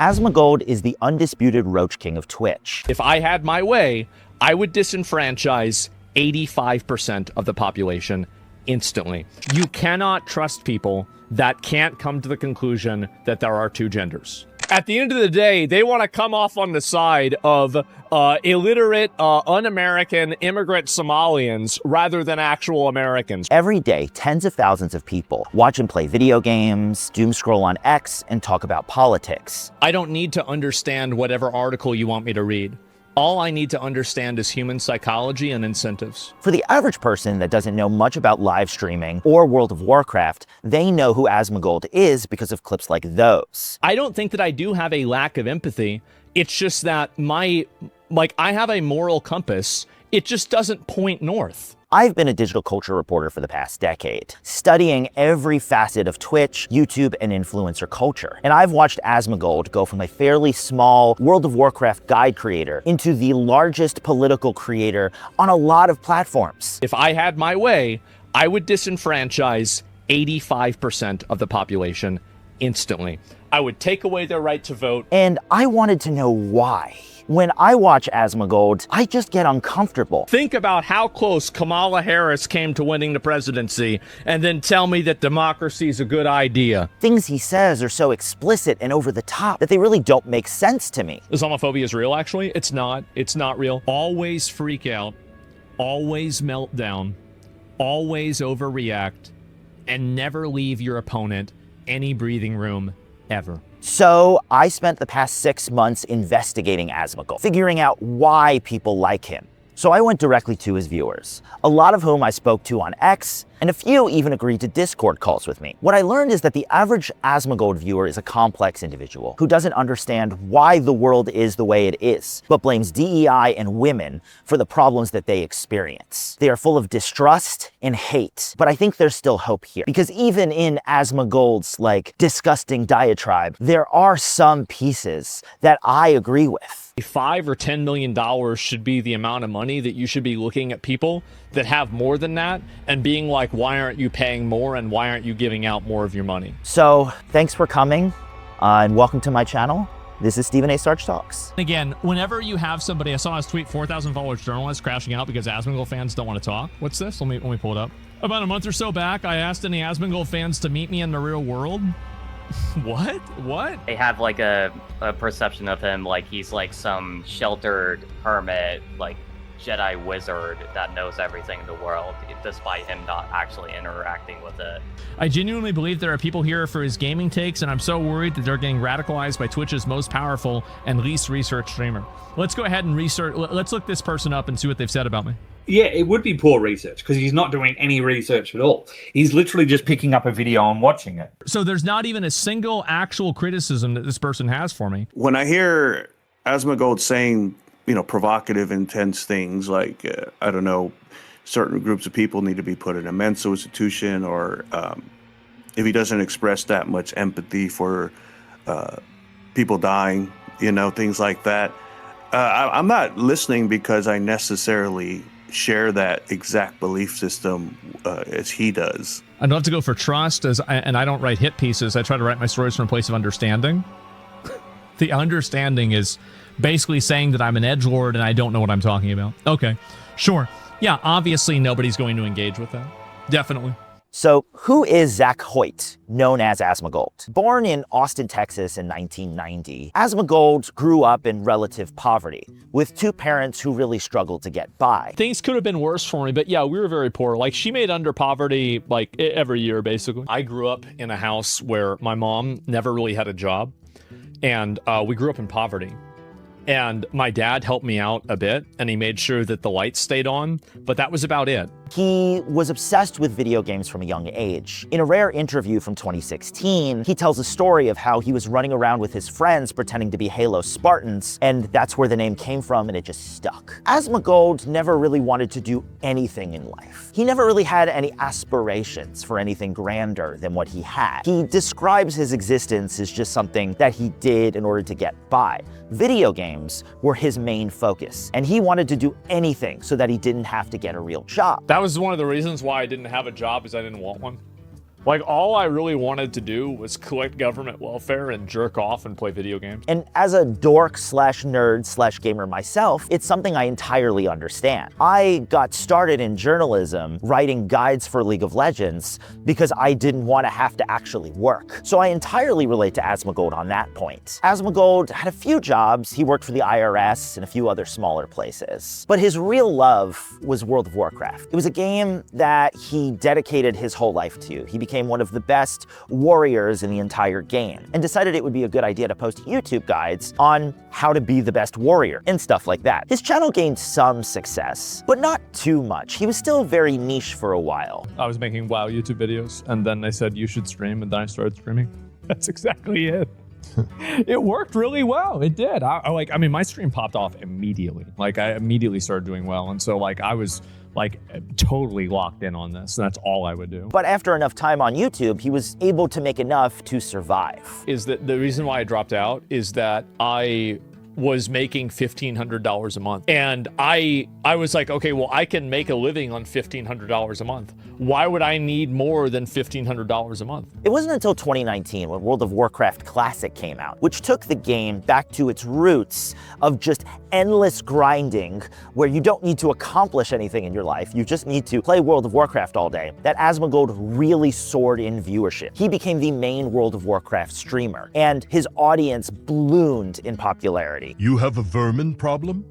Asmongold is the undisputed roach king of Twitch. If I had my way, I would disenfranchise 85% of the population instantly. You cannot trust people that can't come to the conclusion that there are two genders. At the end of the day, they want to come off on the side of illiterate, un-American immigrant Somalians rather than actual Americans. Every day, tens of thousands of people watch and play video games, doomscroll on X, and talk about politics. I don't need to understand whatever article you want me to read. All I need to understand is human psychology and incentives. For the average person that doesn't know much about live streaming or World of Warcraft, they know who Asmongold is because of clips like those. I don't think that I do have a lack of empathy. It's just that I have a moral compass. It just doesn't point north. I've been a digital culture reporter for the past decade, studying every facet of Twitch, YouTube, and influencer culture. And I've watched Asmongold go from a fairly small World of Warcraft guide creator into the largest political creator on a lot of platforms. If I had my way, I would disenfranchise 85% of the population instantly. I would take away their right to vote. And I wanted to know why. When I watch Asmongold, I just get uncomfortable. Think about how close Kamala Harris came to winning the presidency, and then tell me that democracy is a good idea. Things he says are so explicit and over the top that they really don't make sense to me. Islamophobia is real, actually. It's not. It's not real. Always freak out, always melt down, always overreact, and never leave your opponent any breathing room, ever. So I spent the past 6 months investigating Asmongold, figuring out why people like him. So I went directly to his viewers, a lot of whom I spoke to on X, and a few even agreed to Discord calls with me. What I learned is that the average Asmongold viewer is a complex individual who doesn't understand why the world is the way it is, but blames DEI and women for the problems that they experience. They are full of distrust and hate, but I think there's still hope here, because even in Asmongold's disgusting diatribe, there are some pieces that I agree with. $5 or $10 million should be the amount of money that you should be looking at people that have more than that and being like, why aren't you paying more and why aren't you giving out more of your money? So thanks for coming and welcome to my channel. This is Stephen A. Starch Talks. Again, whenever you have somebody, I saw his tweet, 4,000 followers journalist crashing out because Asmongold fans don't want to talk. What's this? Let me pull it up. About a month or so back, I asked any Asmongold fans to meet me in the real world. What? They have a perception of him like he's some sheltered hermit, Jedi wizard that knows everything in the world, despite him not actually interacting with it. I genuinely believe there are people here for his gaming takes, and I'm so worried that they're getting radicalized by Twitch's most powerful and least researched streamer. Let's go ahead and research. Let's look this person up and see what they've said about me. Yeah, it would be poor research because he's not doing any research at all. He's literally just picking up a video and watching it. So there's not even a single actual criticism that this person has for me. When I hear Asmongold saying, provocative, intense things like, I don't know, certain groups of people need to be put in a mental institution, or if he doesn't express that much empathy for people dying, things like that. I'm not listening because I necessarily share that exact belief system as he does. I don't have to go for trust, and I don't write hit pieces. I try to write my stories from a place of understanding. The understanding is basically saying that I'm an edgelord and I don't know what I'm talking about. Okay, sure. Yeah, obviously nobody's going to engage with that. Definitely. So who is Zach Hoyt, known as Asmongold? Born in Austin, Texas in 1990, Asmongold grew up in relative poverty, with two parents who really struggled to get by. Things could have been worse for me, but yeah, we were very poor. She made under poverty every year, basically. I grew up in a house where my mom never really had a job, and we grew up in poverty. And my dad helped me out a bit, and he made sure that the lights stayed on, but that was about it. He was obsessed with video games from a young age. In a rare interview from 2016, he tells a story of how he was running around with his friends pretending to be Halo Spartans, and that's where the name came from, and it just stuck. Asmongold never really wanted to do anything in life. He never really had any aspirations for anything grander than what he had. He describes his existence as just something that he did in order to get by. Video games were his main focus, and he wanted to do anything so that he didn't have to get a real job. That was one of the reasons why I didn't have a job, is I didn't want one. Like, all I really wanted to do was collect government welfare and jerk off and play video games. And as a dork slash nerd slash gamer myself, it's something I entirely understand. I got started in journalism writing guides for League of Legends because I didn't want to have to actually work. So I entirely relate to Asmongold on that point. Asmongold had a few jobs. He worked for the IRS and a few other smaller places. But his real love was World of Warcraft. It was a game that he dedicated his whole life to. He became one of the best warriors in the entire game and decided it would be a good idea to post YouTube guides on how to be the best warrior and stuff like that. His channel gained some success, but not too much. He was still very niche for a while. I was making WoW YouTube videos, and then they said you should stream, and then I started streaming. That's exactly it. It worked really well. It did. I mean, my stream popped off immediately. Like, I immediately started doing well, and so like I was like totally locked in on this. That's all I would do. But after enough time on YouTube, he was able to make enough to survive. Is that the reason why I dropped out is that I was making $1,500 a month. And I was like, okay, well, I can make a living on $1,500 a month. Why would I need more than $1,500 a month? It wasn't until 2019 when World of Warcraft Classic came out, which took the game back to its roots of just endless grinding, where you don't need to accomplish anything in your life. You just need to play World of Warcraft all day. That Asmongold really soared in viewership. He became the main World of Warcraft streamer, and his audience ballooned in popularity. You have a vermin problem?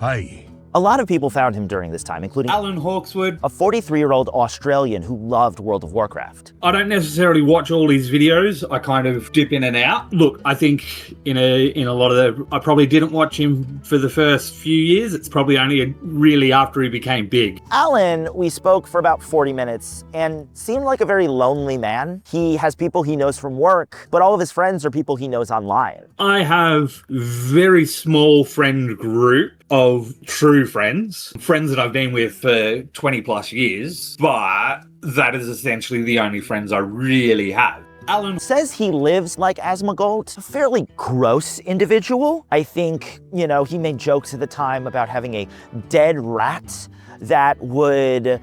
Hi. A lot of people found him during this time, including Alan Hawkswood. a 43-year-old Australian who loved World of Warcraft. I don't necessarily watch all his videos. I kind of dip in and out. Look, I think in a lot of the, I probably didn't watch him for the first few years. It's probably only really after he became big. Alan, we spoke for about 40 minutes and seemed like a very lonely man. He has people he knows from work, but all of his friends are people he knows online. I have very small friend group of true friends that I've been with for 20 plus years, but that is essentially the only friends I really have. Alan Says he lives like Asmongold, a fairly gross individual. I think, you know, he made jokes at the time about having a dead rat that would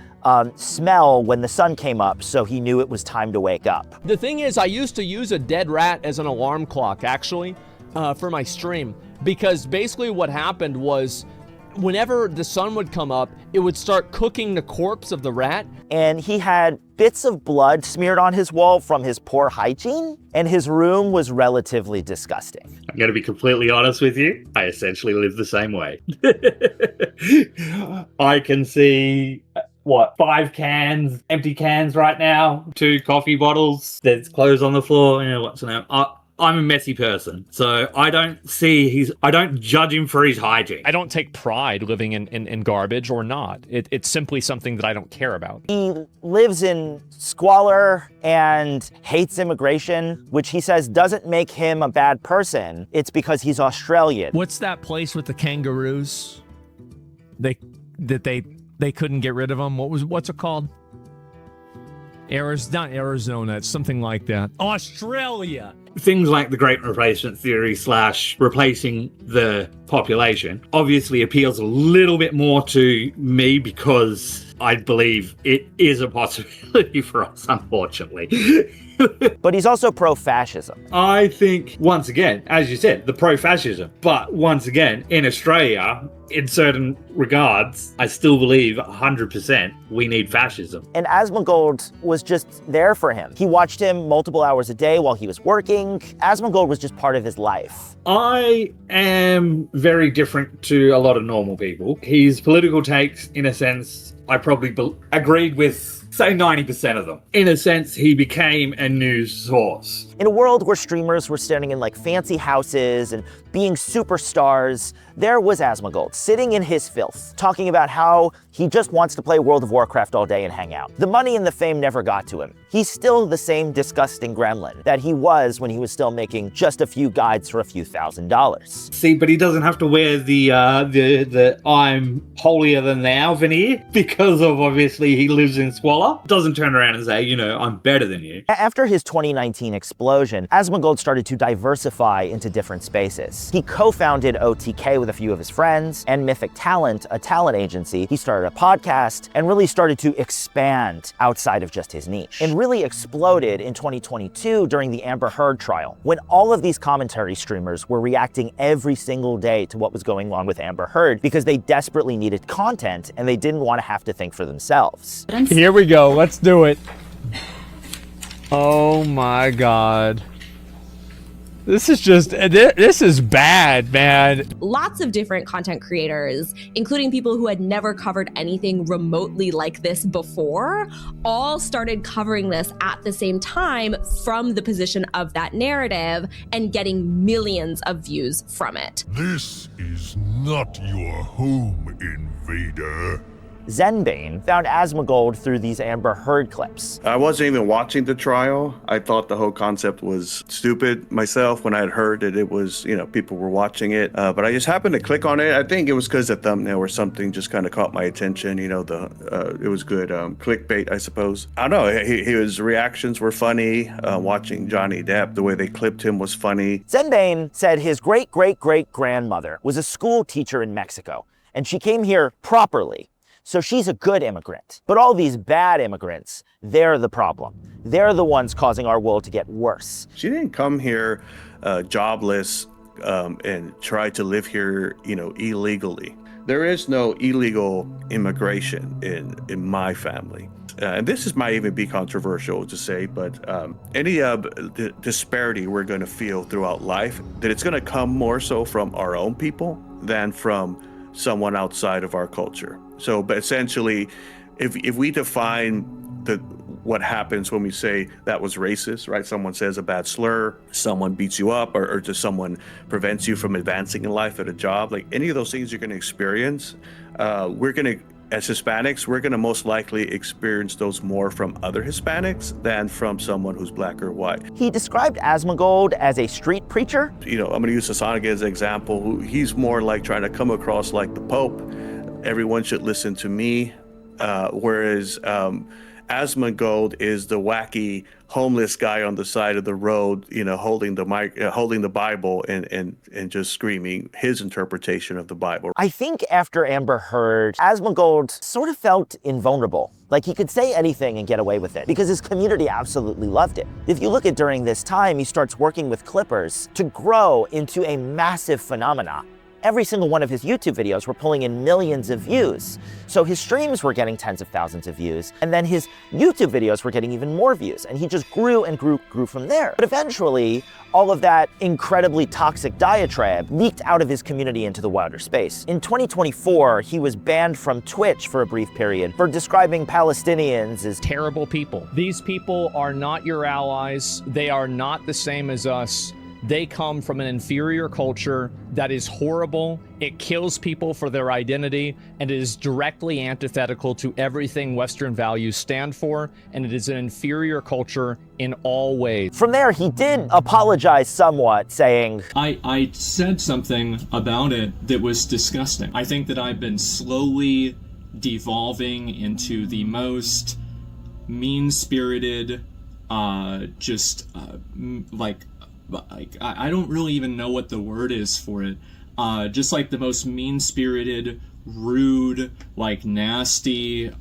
smell when the sun came up, so he knew it was time to wake up. The thing is, I used to use a dead rat as an alarm clock, actually, for my stream. Because basically what happened was, whenever the sun would come up, it would start cooking the corpse of the rat. And he had bits of blood smeared on his wall from his poor hygiene, and his room was relatively disgusting. I'm going to be completely honest with you. I essentially live the same way. I can see, 5 cans, empty cans right now, 2 coffee bottles, there's clothes on the floor, what's the name? I'm a messy person, so I don't judge him for his hygiene. I don't take pride living in garbage or not. It's simply something that I don't care about. He lives in squalor and hates immigration, which he says doesn't make him a bad person. It's because he's Australian. What's that place with the kangaroos? They couldn't get rid of them. What's it called? Not Arizona, it's something like that. Australia! Things like the Great Replacement Theory / replacing the population obviously appeals a little bit more to me because I believe it is a possibility for us, unfortunately. But he's also pro-fascism. I think, once again, as you said, the pro-fascism. But once again, in Australia, in certain regards, I still believe 100% we need fascism. And Asmongold was just there for him. He watched him multiple hours a day while he was working. Asmongold was just part of his life. I am very different to a lot of normal people. His political takes, in a sense, I probably agreed with, say, 90% of them. In a sense, he became a news source. In a world where streamers were standing in like fancy houses and being superstars, there was Asmongold sitting in his filth, talking about how he just wants to play World of Warcraft all day and hang out. The money and the fame never got to him. He's still the same disgusting gremlin that he was when he was still making just a few guides for a few $1,000s. See, but he doesn't have to wear the I'm holier than thou veneer because of obviously he lives in squalor. scholar doesn't turn around and say, I'm better than you. After his 2019 explosion, Asmongold started to diversify into different spaces. He co-founded OTK with a few of his friends, and Mythic Talent, a talent agency. He started a podcast and really started to expand outside of just his niche. And really exploded in 2022 during the Amber Heard trial, when all of these commentary streamers were reacting every single day to what was going on with Amber Heard because they desperately needed content and they didn't want to have to think for themselves. Here we go. Let's do it. Oh my god. This is bad, man. Lots of different content creators, including people who had never covered anything remotely like this before, all started covering this at the same time from the position of that narrative and getting millions of views from it. This is not your home, invader. Zenbane found Asmongold through these Amber Heard clips. I wasn't even watching the trial. I thought the whole concept was stupid myself when I had heard that it was, people were watching it. But I just happened to click on it. I think it was because the thumbnail or something just kind of caught my attention. It was good clickbait, I suppose. I don't know. His reactions were funny. Watching Johnny Depp, the way they clipped him was funny. Zenbane said his great-great-great-grandmother was a school teacher in Mexico, and she came here properly. So she's a good immigrant. But all these bad immigrants, they're the problem. They're the ones causing our world to get worse. She didn't come here jobless and try to live here, illegally. There is no illegal immigration in my family. And this might even be controversial to say, but any disparity we're going to feel throughout life, that it's going to come more so from our own people than from someone outside of our culture. So, but essentially, if we define what happens when we say that was racist, right? Someone says a bad slur, someone beats you up, or just someone prevents you from advancing in life at a job, like any of those things you're going to experience, as Hispanics, we're going to most likely experience those more from other Hispanics than from someone who's black or white. He described Asmongold as a street preacher. I'm going to use Sasanic as an example. He's more like trying to come across like the Pope. Everyone should listen to me. Whereas Asmongold is the wacky homeless guy on the side of the road, holding the mic, holding the Bible and just screaming his interpretation of the Bible. I think after Amber Heard, Asmongold sort of felt invulnerable. Like he could say anything and get away with it because his community absolutely loved it. If you look at during this time, he starts working with Clippers to grow into a massive phenomenon. Every single one of his YouTube videos were pulling in millions of views. So his streams were getting tens of thousands of views, and then his YouTube videos were getting even more views, and he just grew and grew from there. But eventually, all of that incredibly toxic diatribe leaked out of his community into the wider space. In 2024, he was banned from Twitch for a brief period for describing Palestinians as Terrible people. These people are not your allies. They are not the same as us. They come from an inferior culture that is horrible. It kills people for their identity, and it is directly antithetical to everything Western values stand for, and it is an inferior culture in all ways. From there, he did apologize somewhat, saying, I said something about it that was disgusting. I think that I've been slowly devolving into the most mean-spirited, I don't really even know what the word is for it. Just like the most mean-spirited, rude, nasty,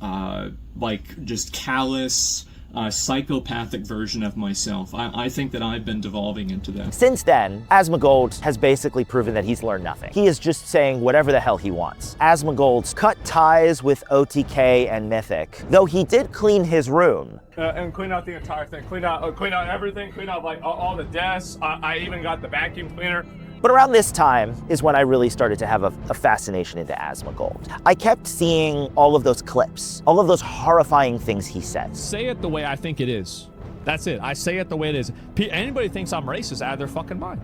just callous, psychopathic version of myself. I think that I've been devolving into that. Since then, Asmongold has basically proven that he's learned nothing. He is just saying whatever the hell he wants. Asmongold's cut ties with OTK and Mythic, though he did clean his room. And clean out the entire thing. Clean out everything. Clean out all the desks. I even got the vacuum cleaner. But around this time is when I really started to have a fascination into Asmongold. I kept seeing all of those clips, all of those horrifying things he says. Say it the way I think it is. That's it. I say it the way it is. Anybody thinks I'm racist out of their fucking mind.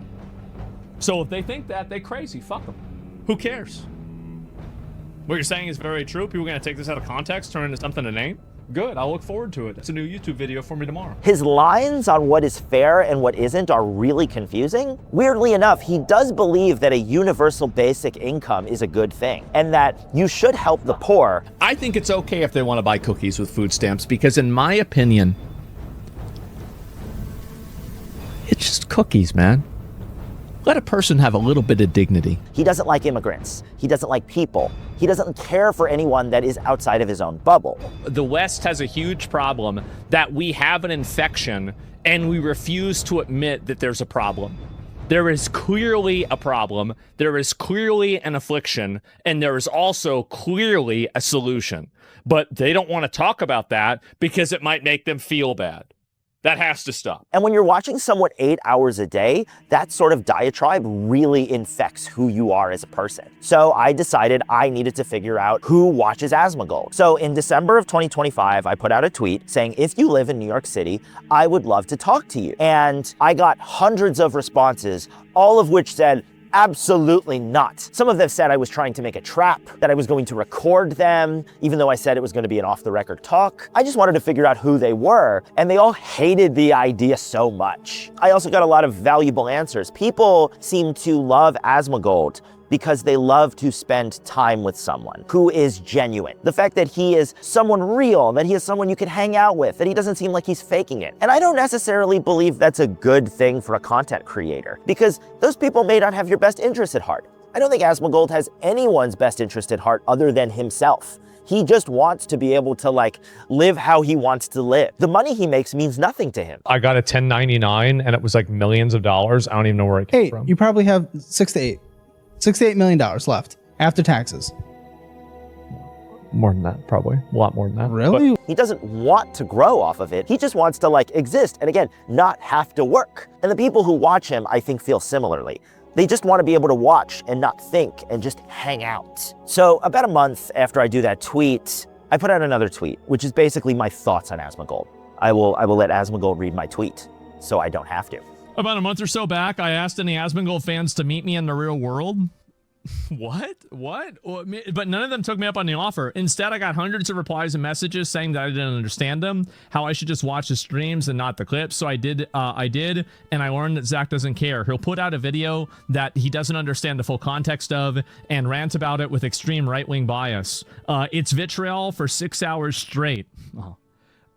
So if they think that, they're crazy. Fuck them. Who cares? What you're saying is very true. People are going to take this out of context, turn it into something to name. Good. I'll look forward to it. It's a new YouTube video for me tomorrow. His lines on what is fair and what isn't are really confusing. Weirdly enough, he does believe that a universal basic income is a good thing and that you should help the poor. I think it's okay if they want to buy cookies with food stamps because, in my opinion, it's just cookies, man. Let a person have a little bit of dignity. He doesn't like immigrants. He doesn't like people. He doesn't care for anyone that is outside of his own bubble. The West has a huge problem that we have an infection and we refuse to admit that there's a problem. There is clearly a problem, there is clearly an affliction, and there is also clearly a solution. But they don't want to talk about that because it might make them feel bad. That has to stop. And when you're watching someone 8 hours a day, that sort of diatribe really infects who you are as a person. So I decided I needed to figure out who watches Asmongold. So in December of 2025, I put out a tweet saying, if you live in New York City, I would love to talk to you. And I got hundreds of responses, all of which said, absolutely not. Some of them said I was trying to make a trap, that I was going to record them, even though I said it was going to be an off-the-record talk. I just wanted to figure out who they were, and they all hated the idea so much. I also got a lot of valuable answers. People seem to love Asmongold because they love to spend time with someone who is genuine. The fact that he is someone real, that he is someone you can hang out with, that he doesn't seem like he's faking it. And I don't necessarily believe that's a good thing for a content creator, because those people may not have your best interest at heart. I don't think Asmongold has anyone's best interest at heart other than himself. He just wants to be able to live how he wants to live. The money he makes means nothing to him. I got a 1099 and it was like millions of dollars. I don't even know where it came from. You probably have $6 to $8 million left after taxes. More than that, probably. A lot more than that. Really? But he doesn't want to grow off of it. He just wants to exist and again, not have to work. And the people who watch him, I think, feel similarly. They just want to be able to watch and not think and just hang out. So about a month after I do that tweet, I put out another tweet, which is basically my thoughts on Asmongold. I will let Asmongold read my tweet so I don't have to. About a month or so back, I asked any Asmongold fans to meet me in the real world. What? But none of them took me up on the offer. Instead, I got hundreds of replies and messages saying that I didn't understand them, how I should just watch the streams and not the clips. So I did, and I learned that Zach doesn't care. He'll put out a video that he doesn't understand the full context of and rant about it with extreme right-wing bias. It's vitriol for 6 hours straight. Oh.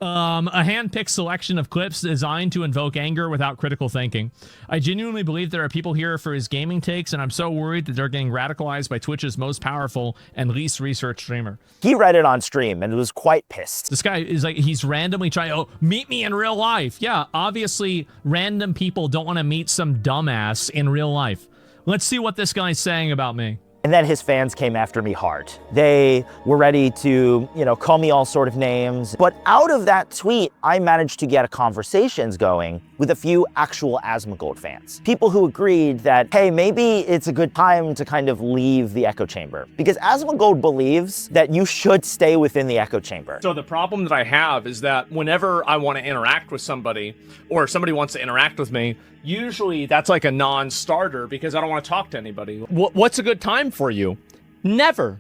A hand-picked selection of clips designed to invoke anger without critical thinking. I genuinely believe there are people here for his gaming takes, and I'm so worried that they're getting radicalized by Twitch's most powerful and least researched streamer. He read it on stream and was quite pissed. This guy is he's randomly trying, meet me in real life. Yeah, obviously, random people don't want to meet some dumbass in real life. Let's see what this guy's saying about me. And then his fans came after me hard. They were ready to, call me all sort of names. But out of that tweet, I managed to get conversations going with a few actual Asmongold fans. People who agreed that, hey, maybe it's a good time to kind of leave the echo chamber. Because Asmongold believes that you should stay within the echo chamber. So the problem that I have is that whenever I want to interact with somebody, or somebody wants to interact with me, usually that's like a non-starter because I don't want to talk to anybody. What's a good time for you? Never.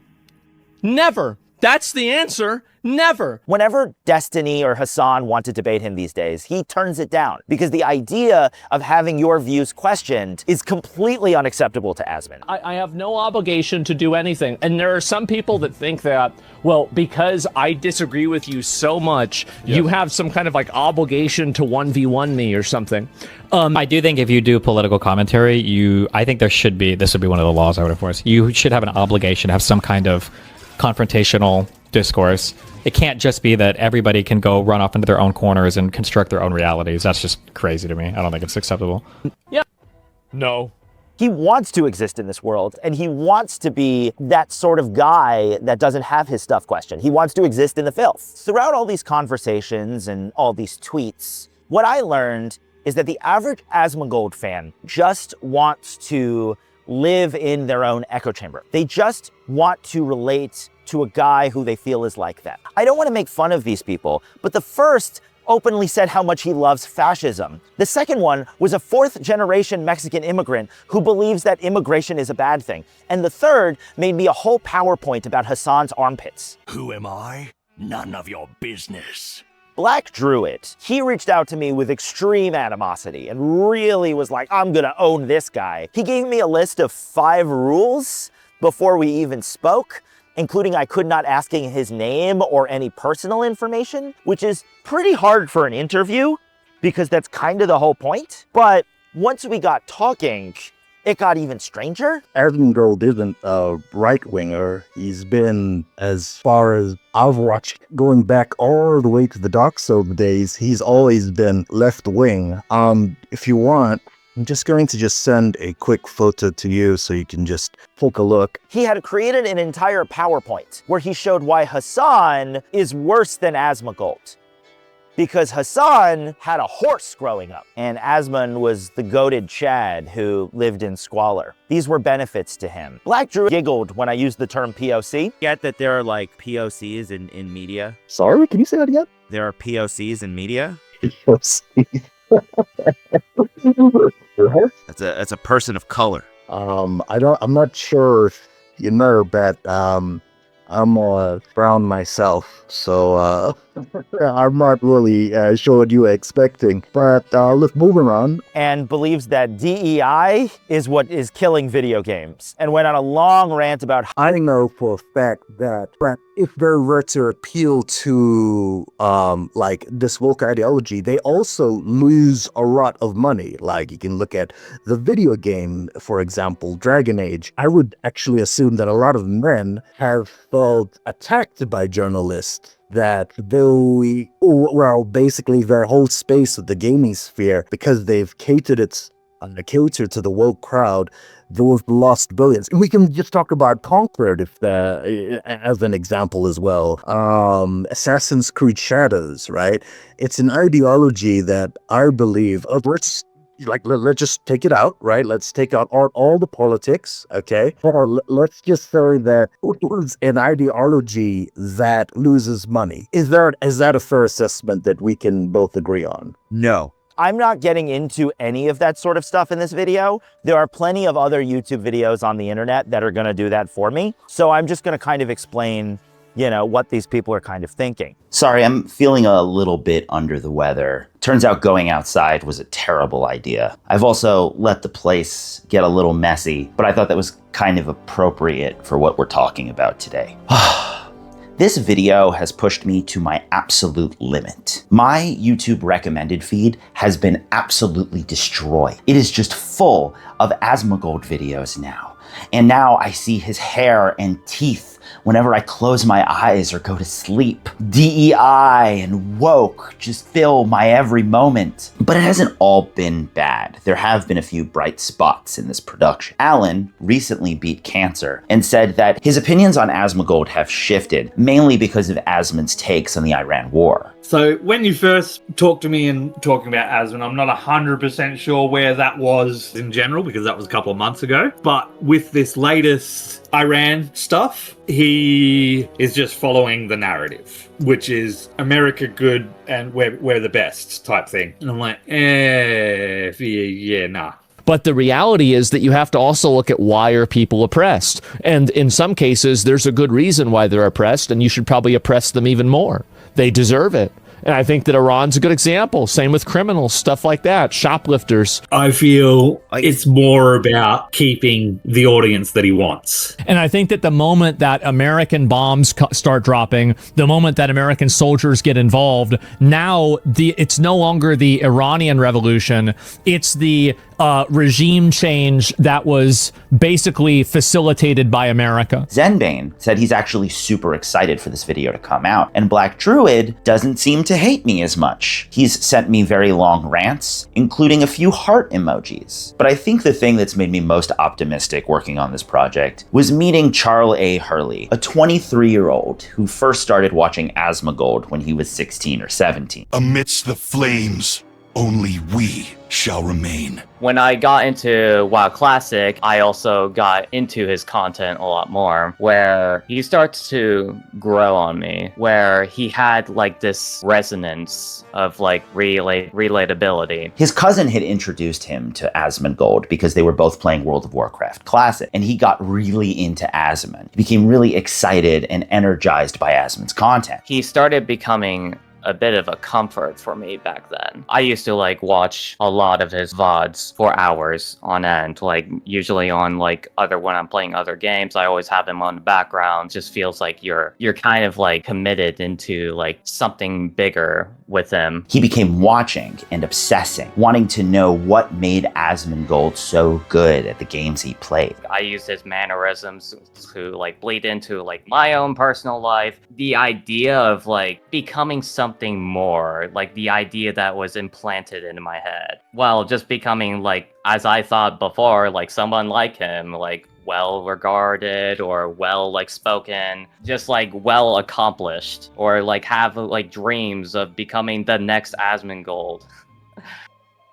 Never. That's the answer. Never. Whenever Destiny or Hassan want to debate him these days, he turns it down because the idea of having your views questioned is completely unacceptable to Asmon. I have no obligation to do anything. And there are some people that think that, well, because I disagree with you so much, you have some kind of obligation to 1v1 me or something. I do think if you do political commentary, I think this would be one of the laws I would enforce. You should have an obligation to have some kind of confrontational discourse. It can't just be that everybody can go run off into their own corners and construct their own realities. That's just crazy to me. I don't think it's acceptable. Yeah. No. He wants to exist in this world, and he wants to be that sort of guy that doesn't have his stuff questioned. He wants to exist in the filth. Throughout all these conversations and all these tweets, what I learned is that the average Asmongold fan just wants to live in their own echo chamber. They just want to relate to a guy who they feel is like them. I don't want to make fun of these people, but the first openly said how much he loves fascism. The second one was a fourth-generation Mexican immigrant who believes that immigration is a bad thing. And the third made me a whole PowerPoint about Hassan's armpits. Who am I? None of your business. Black Druid, he reached out to me with extreme animosity and really was like, I'm gonna own this guy. He gave me a list of 5 rules before we even spoke, including I could not asking his name or any personal information, which is pretty hard for an interview because that's kind of the whole point. But once we got talking, it got even stranger. Asmongold isn't a right-winger. He's been, as far as I've watched, going back all the way to the Dark Souls days, he's always been left-wing. If you want, I'm just going to send a quick photo to you so you can just take a look. He had created an entire PowerPoint where he showed why Hassan is worse than Asmongold. Because Hassan had a horse growing up, and Asmon was the goated Chad who lived in squalor. These were benefits to him. Black Druid giggled when I used the term POC. Get that there are like POCs in media? Sorry, can you say that again? There are POCs in media? POC. That's a person of color. I'm not sure if you know, but I'm brown myself, so I'm not really sure what you were expecting. But let's move on. And believes that DEI is what is killing video games, and went on a long rant about I know for a fact that if they were to appeal to like this woke ideology, they also lose a lot of money. Like you can look at the video game, for example, Dragon Age. I would actually assume that a lot of men have felt attacked by journalists that basically their whole space of the gaming sphere, because they've catered to the woke crowd, they've lost billions. And we can just talk about Conquered as an example as well. Assassin's Creed Shadows, right? It's an ideology that I believe let's just take it out, right? Let's take out all the politics, okay? Or let's just say that it was an ideology that loses money. Is that a fair assessment that we can both agree on? no. I'm not getting into any of that sort of stuff in this video. There are plenty of other YouTube videos on the internet that are gonna do that for me. So I'm just gonna kind of explain, what these people are kind of thinking. Sorry, I'm feeling a little bit under the weather. Turns out going outside was a terrible idea. I've also let the place get a little messy, but I thought that was kind of appropriate for what we're talking about today. This video has pushed me to my absolute limit. My YouTube recommended feed has been absolutely destroyed. It is just full of Asmongold videos now. And now I see his hair and teeth whenever I close my eyes or go to sleep. DEI and woke just fill my every moment. But it hasn't all been bad. There have been a few bright spots in this production. Alan recently beat cancer and said that his opinions on Asmongold have shifted, mainly because of Asmon's takes on the Iran war. So when you first talked to me and talking about Asmon, I'm not 100% sure where that was in general, because that was a couple of months ago. But with this latest Iran stuff, he is just following the narrative, which is America good and we're the best type thing. And I'm like, nah. But the reality is that you have to also look at why are people oppressed. And in some cases, there's a good reason why they're oppressed, and you should probably oppress them even more. They deserve it. And I think that Iran's a good example. Same with criminals, stuff like that, shoplifters. I feel it's more about keeping the audience that he wants. And I think that the moment that American bombs start dropping, the moment that American soldiers get involved, now it's no longer the Iranian revolution, it's the regime change that was basically facilitated by America. Zenbane said he's actually super excited for this video to come out, and Black Druid doesn't seem to hate me as much. He's sent me very long rants, including a few heart emojis. But I think the thing that's made me most optimistic working on this project was meeting Charles A. Hurley, a 23-year-old who first started watching Asmongold when he was 16 or 17. Amidst the flames, only we shall remain. When I got into WoW Classic, I also got into his content a lot more, where he starts to grow on me, where he had like this resonance of like relatability. His cousin had introduced him to Asmongold because they were both playing World of Warcraft Classic, and he got really into Asmon. He became really excited and energized by Asmon's content. He started becoming a bit of a comfort for me back then. I used to like watch a lot of his VODs for hours on end, like usually on like when I'm playing other games, I always have him on the background. It just feels like you're kind of like committed into like something bigger with him. He became watching and obsessing, wanting to know what made Asmongold so good at the games he played. I used his mannerisms to like bleed into like my own personal life. The idea of like becoming something more, like the idea that was implanted into my head. Well, just becoming like, as I thought before, like someone like him, like well regarded or well like spoken, just like well accomplished, or like have like dreams of becoming the next Asmongold.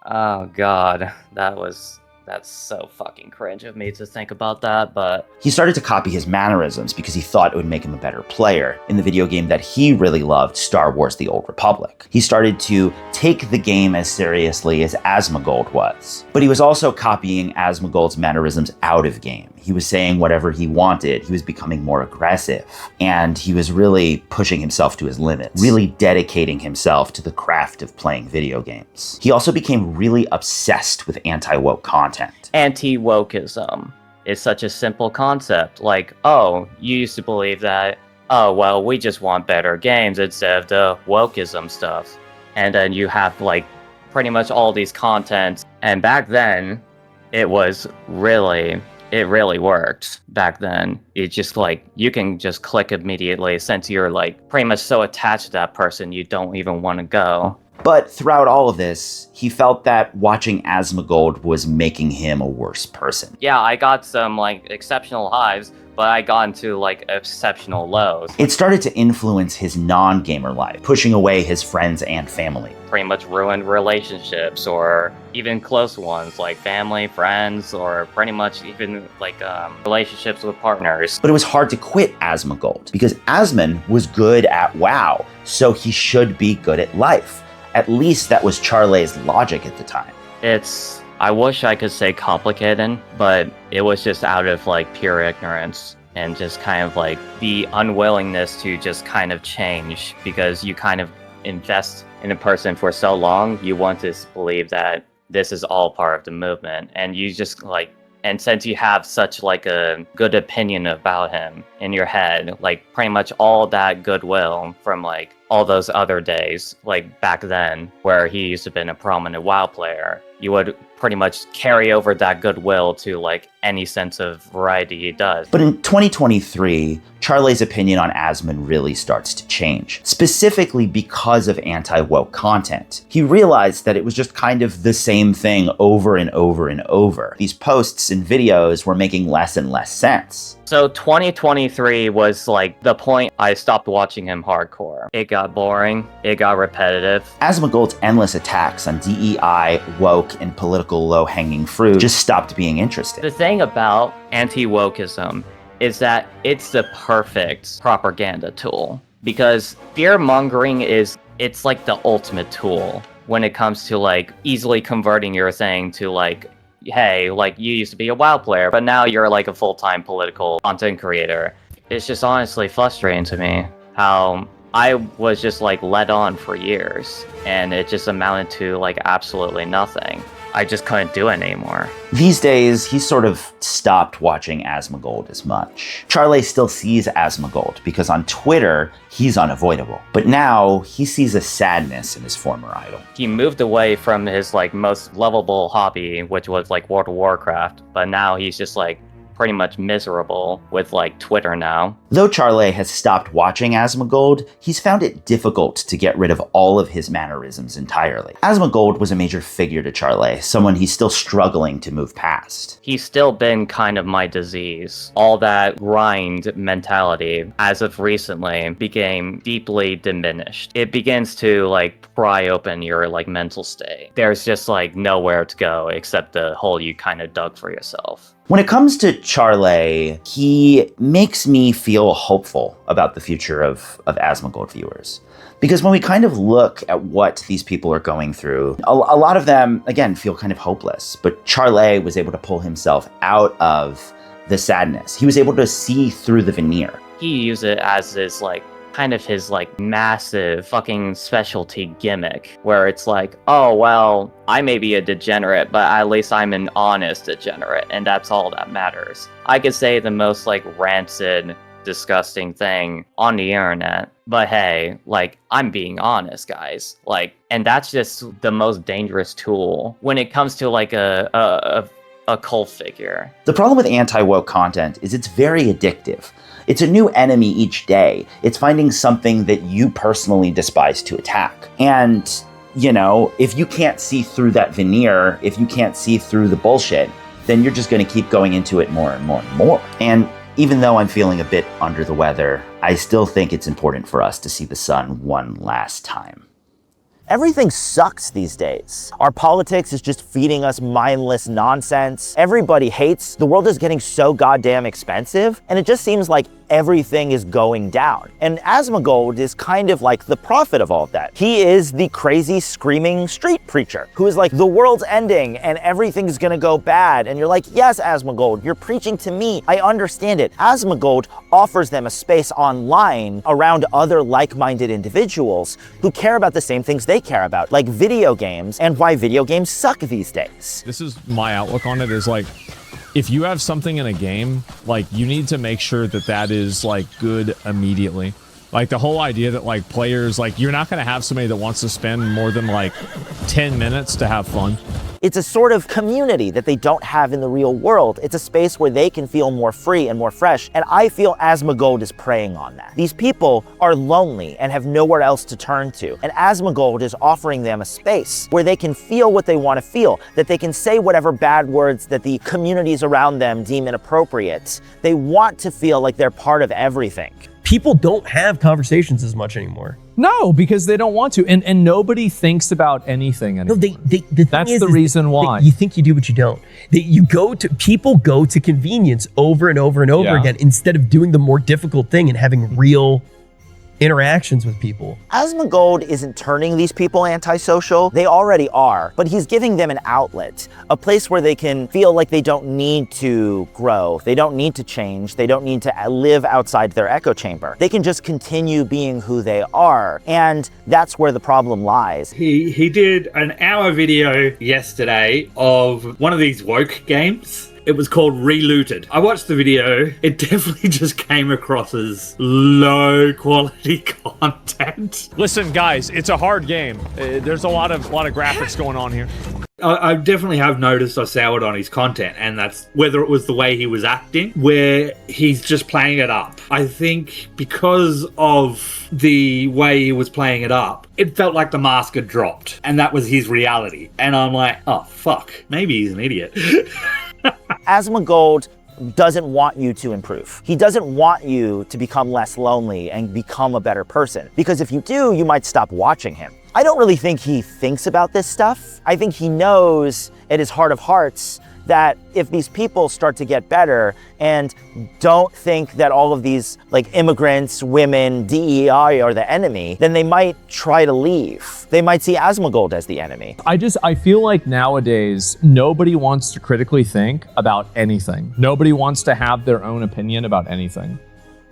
Oh god, that's so fucking cringe of me to think about that, but... He started to copy his mannerisms because he thought it would make him a better player in the video game that he really loved, Star Wars: The Old Republic. He started to take the game as seriously as Asmongold was. But he was also copying Asmongold's mannerisms out of game. He was saying whatever he wanted, he was becoming more aggressive, and he was really pushing himself to his limits, really dedicating himself to the craft of playing video games. He also became really obsessed with anti-woke content. Anti-wokeism is such a simple concept. Like, oh, you used to believe that, oh, well, we just want better games instead of the wokeism stuff. And then you have, like, pretty much all these contents. And back then, it really worked back then. It just like, you can just click immediately since you're like pretty much so attached to that person, you don't even want to go. But throughout all of this, he felt that watching Asmongold was making him a worse person. Yeah, I got some like exceptional highs, but I got into like exceptional lows. It started to influence his non-gamer life, pushing away his friends and family. Pretty much ruined relationships, or even close ones like family, friends, or pretty much even like relationships with partners. But it was hard to quit Asmongold because Asmon was good at WoW, so he should be good at life. At least that was Charley's logic at the time. I wish I could say complicated, but it was just out of like pure ignorance and just kind of like the unwillingness to just kind of change, because you kind of invest in a person for so long, you want to believe that this is all part of the movement, and you just like, and since you have such like a good opinion about him in your head, like pretty much all that goodwill from like all those other days, like back then where he used to have been a prominent WoW player, you would pretty much carry over that goodwill to like any sense of variety he does. But in 2023, Charley's opinion on Asmon really starts to change, specifically because of anti-woke content. He realized that it was just kind of the same thing over and over and over. These posts and videos were making less and less sense. So 2023 was like the point I stopped watching him hardcore. It got boring, it got repetitive. Asmongold's endless attacks on DEI, woke, and political low-hanging fruit just stopped being interesting. The thing about anti-wokeism is that it's the perfect propaganda tool, because fear-mongering it's like the ultimate tool when it comes to like easily converting your thing to like, hey, like you used to be a WoW player, but now you're like a full-time political content creator. It's just honestly frustrating to me how I was just like led on for years, and it just amounted to like absolutely nothing. I just couldn't do it anymore. These days, he sort of stopped watching Asmongold as much. Charley still sees Asmongold because on Twitter, he's unavoidable. But now, he sees a sadness in his former idol. He moved away from his like most lovable hobby, which was like World of Warcraft, but now he's just like pretty much miserable with like Twitter now. Though Charlet has stopped watching Asmongold, he's found it difficult to get rid of all of his mannerisms entirely. Asmongold was a major figure to Charlet, someone he's still struggling to move past. He's still been kind of my disease. All that grind mentality, as of recently, became deeply diminished. It begins to like pry open your like mental state. There's just like nowhere to go except the hole you kind of dug for yourself. When it comes to Charlet, he makes me feel hopeful about the future of Asmongold viewers. Because when we kind of look at what these people are going through, a lot of them, again, feel kind of hopeless. But Charlet was able to pull himself out of the sadness. He was able to see through the veneer. He used it as his like kind of his like massive fucking specialty gimmick where it's like, oh well, I may be a degenerate, but at least I'm an honest degenerate, and that's all that matters. I could say the most like rancid, disgusting thing on the internet, but hey, like, I'm being honest, guys. Like, and that's just the most dangerous tool when it comes to like a cult figure. The problem with anti-woke content is it's very addictive. It's a new enemy each day. It's finding something that you personally despise to attack. And, you know, if you can't see through that veneer, if you can't see through the bullshit, then you're just going to keep going into it more and more and more. And even though I'm feeling a bit under the weather, I still think it's important for us to see the sun one last time. Everything sucks these days. Our politics is just feeding us mindless nonsense. Everybody hates. The world is getting so goddamn expensive, and it just seems like everything is going down. And Asmongold is kind of like the prophet of all of that. He is the crazy, screaming street preacher who is like, the world's ending and everything's gonna go bad. And you're like, yes, Asmongold, you're preaching to me. I understand it. Asmongold offers them a space online around other like-minded individuals who care about the same things they care about, like video games and why video games suck these days. This is my outlook on it, is like, if you have something in a game, like, you need to make sure that that is like good immediately. Like the whole idea that like players, like, you're not going to have somebody that wants to spend more than like 10 minutes to have fun. It's a sort of community that they don't have in the real world. It's a space where they can feel more free and more fresh, and I feel Asmongold is preying on that. These people are lonely and have nowhere else to turn to, and Asmongold is offering them a space where they can feel what they want to feel, that they can say whatever bad words that the communities around them deem inappropriate. They want to feel like they're part of everything. People don't have conversations as much anymore. No, because they don't want to, and nobody thinks about anything anymore. No, that's the reason why. You think you do, but you don't. People go to convenience over and over and over again instead of doing the more difficult thing and having real interactions with people. Asmongold isn't turning these people antisocial. They already are, but he's giving them an outlet, a place where they can feel like they don't need to grow, they don't need to change, they don't need to live outside their echo chamber. They can just continue being who they are, and that's where the problem lies. He did an hour video yesterday of one of these woke games. It was called Relooted. I watched the video. It definitely just came across as low quality content. Listen, guys, it's a hard game. There's a lot of graphics going on here. I definitely have noticed I soured on his content, and that's whether it was the way he was acting, where he's just playing it up. I think because of the way he was playing it up, it felt like the mask had dropped, and that was his reality. And I'm like, oh, fuck, maybe he's an idiot. Asmongold doesn't want you to improve. He doesn't want you to become less lonely and become a better person, because if you do, you might stop watching him. I don't really think he thinks about this stuff. I think he knows at his heart of hearts that if these people start to get better and don't think that all of these like immigrants, women, DEI are the enemy, then they might try to leave. They might see Asmongold as the enemy. I feel like nowadays, nobody wants to critically think about anything. Nobody wants to have their own opinion about anything.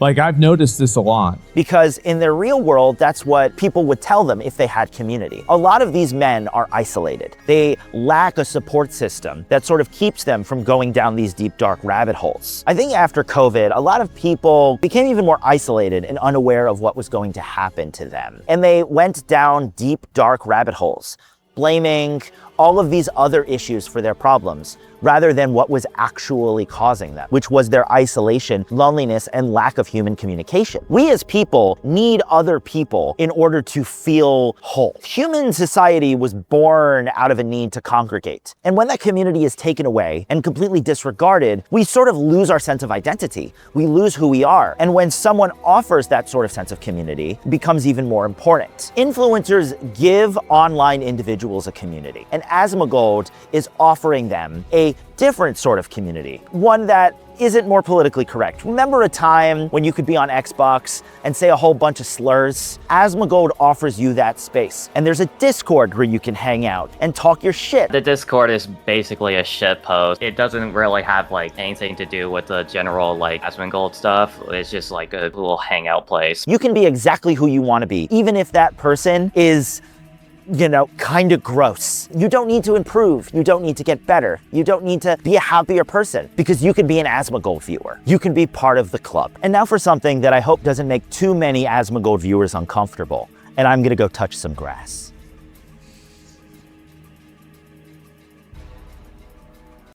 Like, I've noticed this a lot. Because in their real world, that's what people would tell them if they had community. A lot of these men are isolated. They lack a support system that sort of keeps them from going down these deep, dark rabbit holes. I think after COVID, a lot of people became even more isolated and unaware of what was going to happen to them. And they went down deep, dark rabbit holes, blaming all of these other issues for their problems, rather than what was actually causing them, which was their isolation, loneliness, and lack of human communication. We as people need other people in order to feel whole. Human society was born out of a need to congregate. And when that community is taken away and completely disregarded, we sort of lose our sense of identity. We lose who we are. And when someone offers that sort of sense of community, it becomes even more important. Influencers give online individuals a community, and Asmongold is offering them a different sort of community, one that isn't more politically correct. Remember a time when you could be on Xbox and say a whole bunch of slurs? Asmongold offers you that space. And there's a Discord where you can hang out and talk your shit. The Discord is basically a shit post. It doesn't really have like anything to do with the general like Asmongold stuff. It's just like a little hangout place. You can be exactly who you want to be, even if that person is, you know, kind of gross. You don't need to improve. You don't need to get better. You don't need to be a happier person, because you can be an Asmongold viewer. You can be part of the club. And now for something that I hope doesn't make too many Asmongold viewers uncomfortable. And I'm gonna go touch some grass.